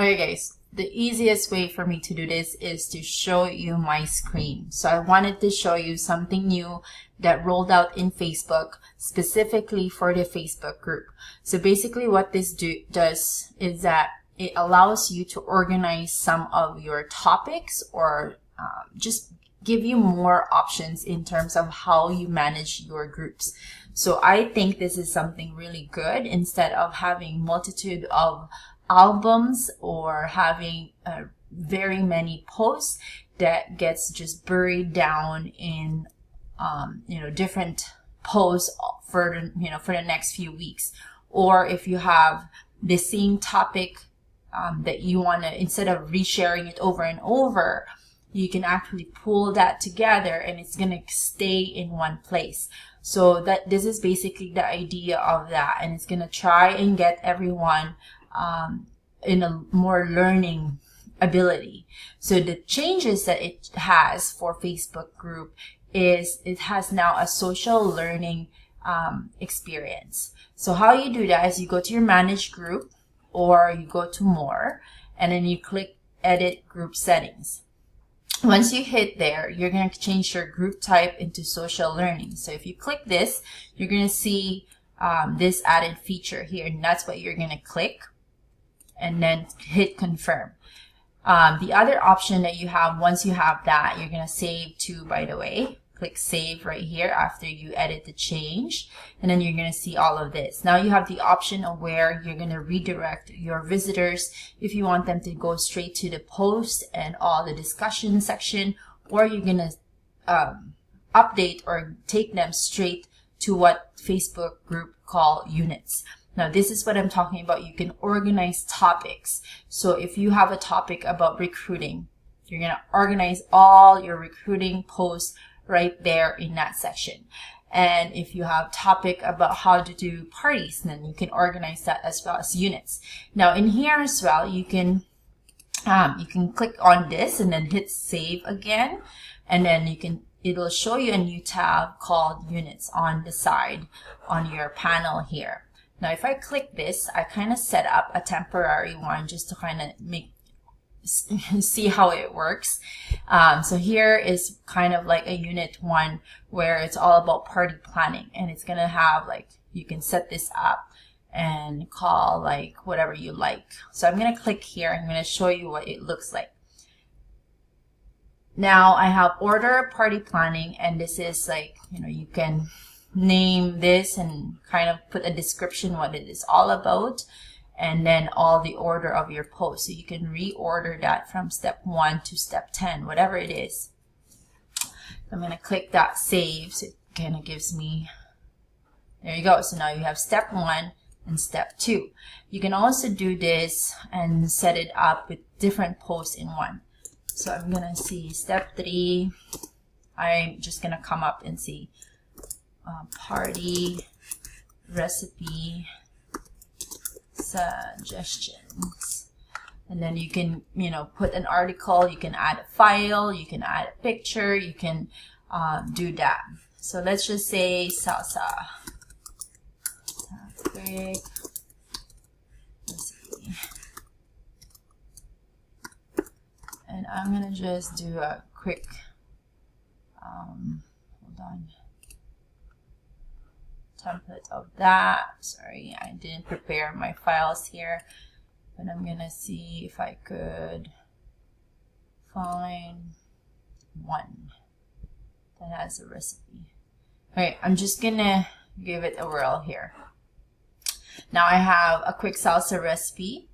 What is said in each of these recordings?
Okay guys, the easiest way for me to do this is to show you my screen. So I wanted to show you something new that rolled out in Facebook specifically for the Facebook group. So basically what this does is that it allows you to organize some of your topics or just give you more options in terms of how you manage your groups. So I think this is something really good instead of having multitude of albums or having very many posts that gets just buried down in different posts for for the next few weeks. Or if you have the same topic that you want to, instead of resharing it over and over, you can actually pull that together and it's going to stay in one place. So that this is basically the idea of that, and it's going to try and get everyone in a more learning ability. So the changes that it has for Facebook group is it has now a social learning experience. So how you do that is you go to your manage group or you go to more and then you click edit group settings. Once you hit there, you're going to change your group type into social learning. So if you click this, you're going to see this added feature here, and that's what you're going to click and then hit confirm. The other option that you have, once you have that, you're going to save to, by the way, click save right here after you edit the change, and then you're going to see all of this. Now you have the option of where you're going to redirect your visitors if you want them to go straight to the post and all the discussion section, or you're going to update or take them straight to what Facebook group call units. Now this is what I'm talking about. You can organize topics. So if you have a topic about recruiting, you're going to organize all your recruiting posts right there in that section. And if you have topic about how to do parties, then you can organize that as well as units. Now in here as well, you can click on this and then hit save again, and then it'll show you a new tab called units on the side on your panel here. Now if I click this, I kind of set up a temporary one just to kind of see how it works. So here is kind of like a unit 1 where it's all about party planning, and it's gonna have like, you can set this up and call like whatever you like. So I'm gonna click here. I'm gonna show you what it looks like. Now I have order party planning, and this is like, you can name this and kind of put a description what it is all about, and then all the order of your post. So you can reorder that from step 1 to step 10, whatever it is. I'm going to click that save. So it kind of gives me, there you go. So now you have step 1 and step 2. You can also do this and set it up with different posts in one. So I'm going to see step 3. I'm just going to come up and see party recipe suggestions, and then you can put an article, you can add a file, you can add a picture, you can do that. So let's just say salsa quick recipe, and I'm gonna just do a quick hold on, template of that. Sorry, I didn't prepare my files here, but I'm gonna see if I could find one that has a recipe. Alright, I'm just gonna give it a whirl here. Now I have a quick salsa recipe,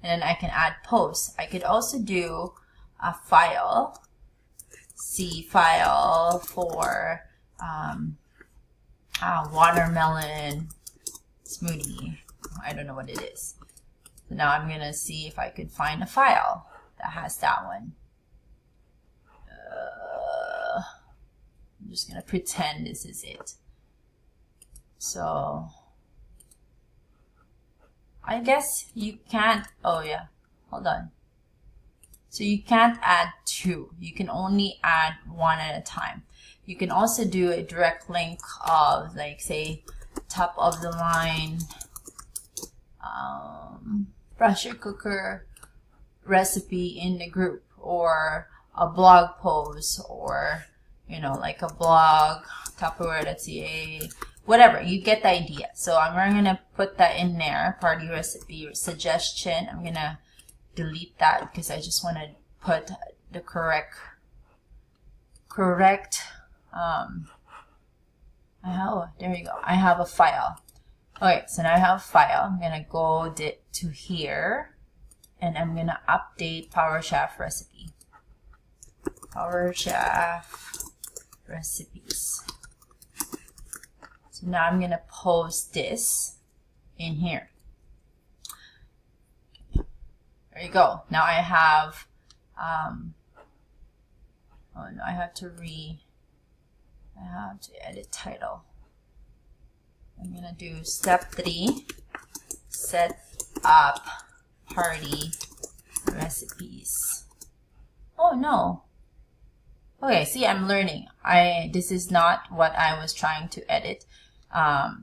and then I can add posts. I could also do a file, file for watermelon smoothie. I don't know what it is. So now I'm gonna see if I could find a file that has that one. I'm just gonna pretend this is it. So I guess you can't, oh yeah, hold on. So you can't add 2. You can only add 1 at a time. You can also do a direct link of, like, say, top of the line pressure cooker recipe in the group, or a blog post, or you know, like a blog, Tupperware.ca, whatever. You get the idea. So I'm gonna put that in there, party recipe suggestion. I'm gonna delete that because I just want to put the correct there you go. I have a file. Okay, so now I have a file. I'm gonna go to here, and I'm gonna update PowerChef recipe. PowerChef recipes. So now I'm gonna post this in here. There you go. Now I have oh no, I have to edit title. I'm gonna do step 3, set up party recipes. Oh no. Okay, see, I'm learning. This is not what I was trying to edit.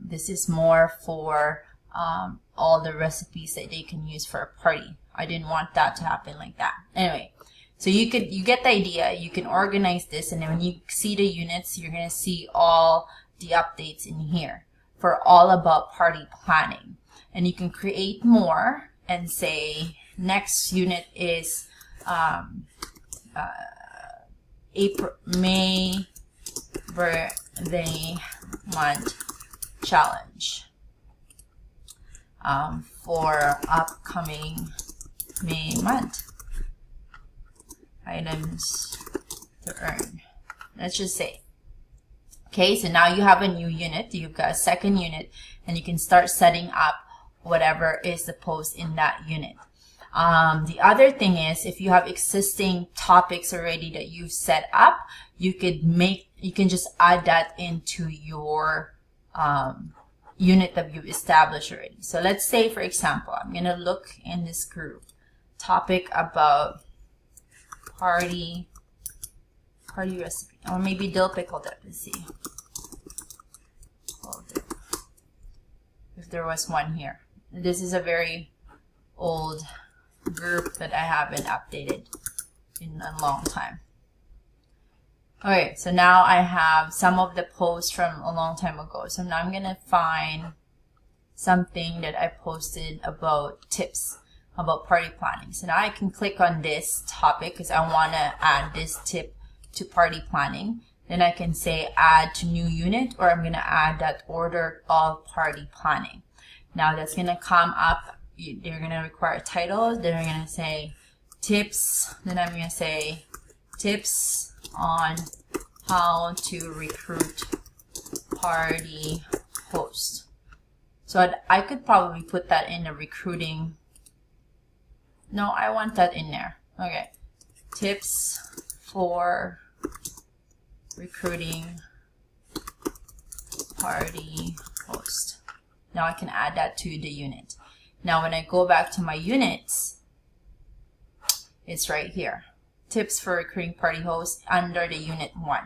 This is more for all the recipes that they can use for a party. I didn't want that to happen like that. Anyway, so you get the idea. You can organize this, and then when you see the units, you're gonna see all the updates in here for all about party planning. And you can create more and say next unit is May birthday month challenge for upcoming May month. Items to earn. Let's just say. Okay, so now you have a new unit. You've got a second unit, and you can start setting up whatever is the post in that unit. The other thing is, if you have existing topics already that you've set up, you can just add that into your unit that you've established already. So let's say, for example, I'm gonna look in this group, topic about party recipe, or maybe dill pickle dip. Let's see if there was one here. This is a very old group that I haven't updated in a long time. Okay, so now I have some of the posts from a long time ago. So now I'm gonna find something that I posted about tips about party planning. So now I can click on this topic because I want to add this tip to party planning. Then I can say add to new unit, or I'm going to add that order all party planning. Now that's going to come up. They're going to require a title. Then I'm going to say tips. Then I'm going to say tips on how to recruit party host. So I could probably put that in the recruiting. No, I want that in there. Okay. Tips for recruiting party host. Now I can add that to the unit. Now when I go back to my units, it's right here. Tips for recruiting party host under the unit 1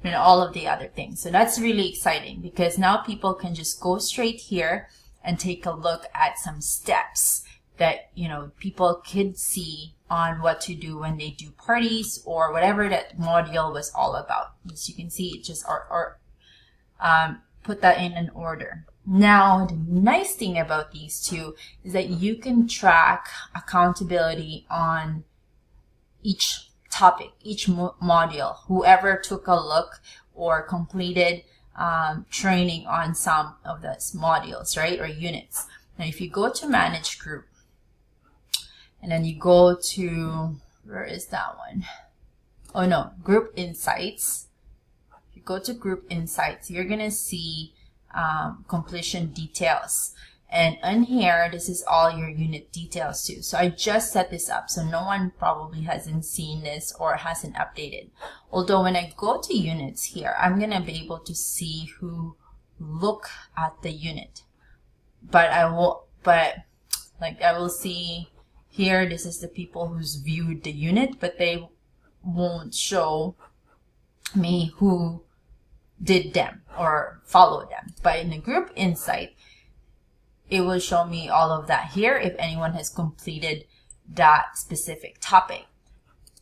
and all of the other things. So that's really exciting because now people can just go straight here and take a look at some steps that, you know, people could see on what to do when they do parties or whatever that module was all about. As you can see, it just put that in an order. Now, the nice thing about these two is that you can track accountability on each topic, each module. Whoever took a look or completed training on some of those modules, right, or units. Now, if you go to Manage Group, and then you go to, where is that one? Oh no, Group Insights. If you go to Group Insights, you're going to see completion details. And in here, this is all your unit details too. So I just set this up, so no one probably hasn't seen this or hasn't updated. Although when I go to units here, I'm going to be able to see who look at the unit. But I will see here, this is the people who's viewed the unit, but they won't show me who did them or follow them. But in the Group Insight, it will show me all of that here if anyone has completed that specific topic.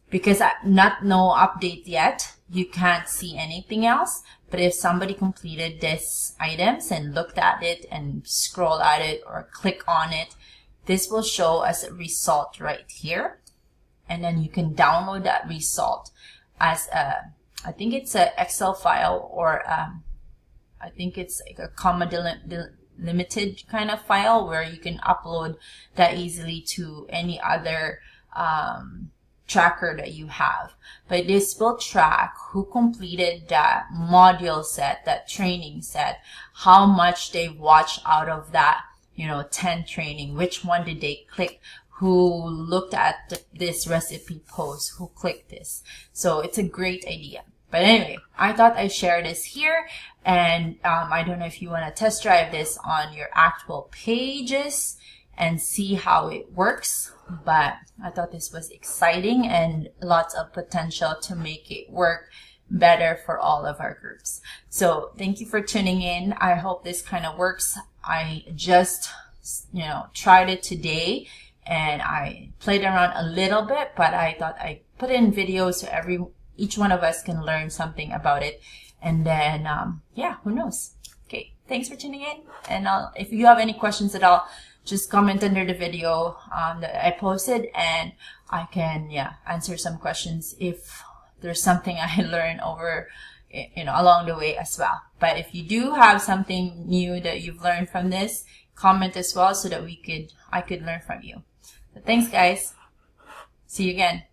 Because no update yet, you can't see anything else. But if somebody completed this items and looked at it and scroll at it or click on it, this will show as a result right here. And then you can download that result as I think it's an Excel file, or I think it's like a comma delimited kind of file where you can upload that easily to any other tracker that you have. But this will track who completed that module set, that training set, how much they watched out of that, 10 training, which one did they click, who looked at this recipe post, who clicked this. So it's a great idea. But anyway, I thought I'd share this here, and I don't know if you want to test drive this on your actual pages and see how it works, but I thought this was exciting and lots of potential to make it work better for all of our groups. So thank you for tuning in. I hope this kind of works. I just, tried it today and I played around a little bit, but I thought I'd put in videos so each one of us can learn something about it. And then, yeah, who knows? Okay, thanks for tuning in. And if you have any questions at all, just comment under the video that I posted, and I can, answer some questions if there's something I learned over, along the way as well. But if you do have something new that you've learned from this, comment as well so that I could learn from you. So thanks, guys. See you again.